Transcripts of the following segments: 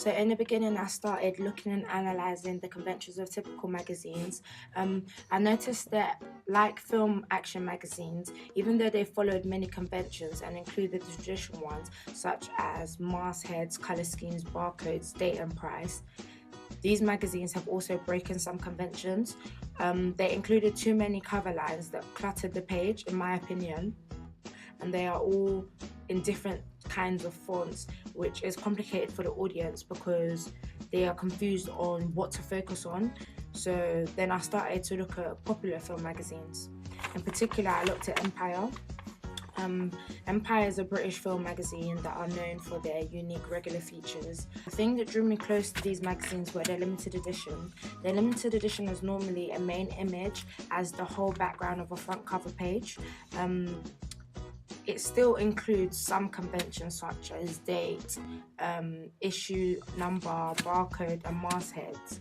So in the beginning, I started looking and analysing the conventions of typical magazines. I noticed that, like film action magazines, even though they followed many conventions and included the traditional ones, such as mastheads, colour schemes, barcodes, date and price, these magazines have also broken some conventions. They included too many cover lines that cluttered the page, in my opinion, and they are all in different kinds of fonts, which is complicated for the audience because they are confused on what to focus on. So then I started to look at popular film magazines. In particular, I looked at Empire. Empire is a British film magazine that are known for their unique regular features. The thing that drew me close to these magazines were their limited edition. Their limited edition is normally a main image as the whole background of a front cover page. It still includes some conventions such as date, issue number, barcode, and mastheads.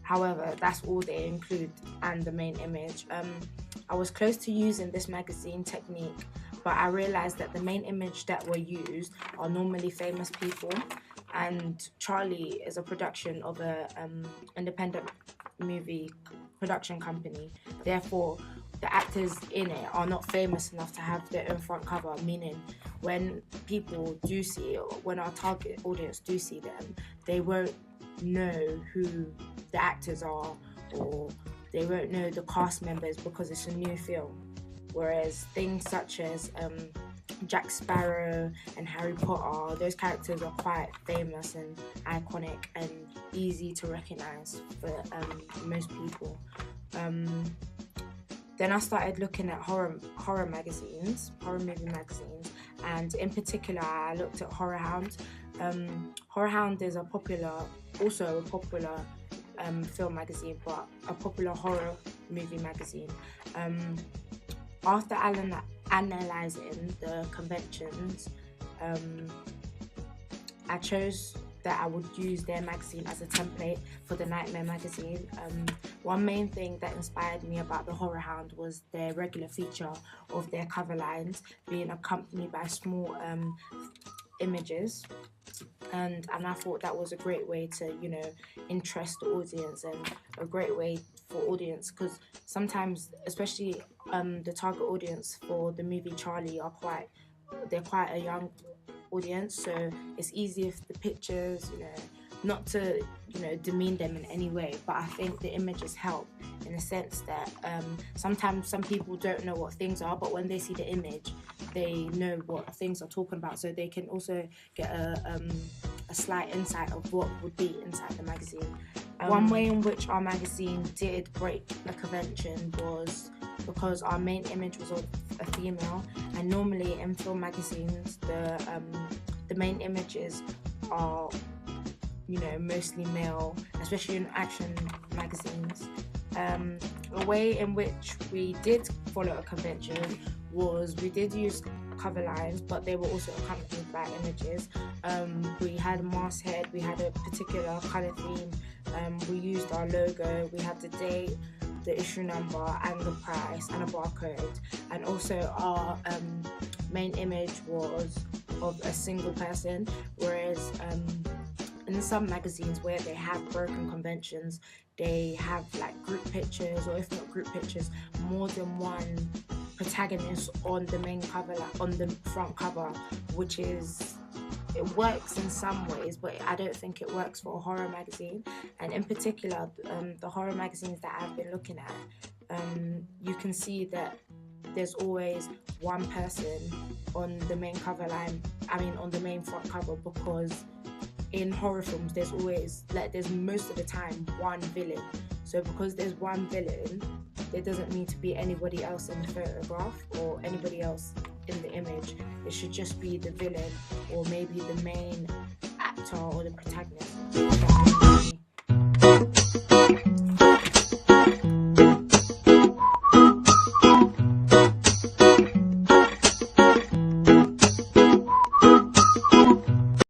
However, that's all they include and the main image. I was close to using this magazine technique, but I realised that the main image that were used are normally famous people, and Charlie is a production of a independent movie production company. Therefore, the actors in it are not famous enough to have their own front cover, meaning when people do see it, or when our target audience do see them, they won't know who the actors are, or they won't know the cast members because it's a new film. Whereas things such as Jack Sparrow and Harry Potter, those characters are quite famous and iconic and easy to recognise for most people. Then I started looking at horror magazines, horror movie magazines, and in particular I looked at Horror Hound. Horror Hound is also a popular film magazine, but a popular horror movie magazine. After analysing the conventions, I chose that I would use their magazine as a template for the Nightmare magazine. One main thing that inspired me about the Horror Hound was their regular feature of their cover lines being accompanied by small images. And I thought that was a great way to, interest the audience, and a great way for audience, because sometimes, especially the target audience for the movie Charlie they're quite a young audience, so it's easy if the pictures, not to, demean them in any way, but I think the images help in the sense that sometimes some people don't know what things are, but when they see the image, they know what things are talking about, so they can also get a slight insight of what would be inside the magazine. One way in which our magazine did break the convention was because our main image was of a female, and normally in film magazines the main images are mostly male, especially in action magazines. A way in which we did follow a convention was we did use cover lines, but they were also accompanied by images. We had a masthead, we had a particular colour theme, we used our logo, we had the date, the issue number and the price and a barcode, and also our main image was of a single person, whereas in some magazines where they have broken conventions, they have like group pictures, or if not group pictures, more than one protagonist on the main cover, like on the front cover, which is, it works in some ways, but I don't think it works for a horror magazine. And in particular, the horror magazines that I've been looking at, you can see that there's always one person on the main cover line, on the main front cover, because in horror films there's always, there's most of the time one villain. So because there's one villain, there doesn't need to be anybody else in the photograph or anybody else in the image. It should just be the villain, or maybe the main actor or the protagonist.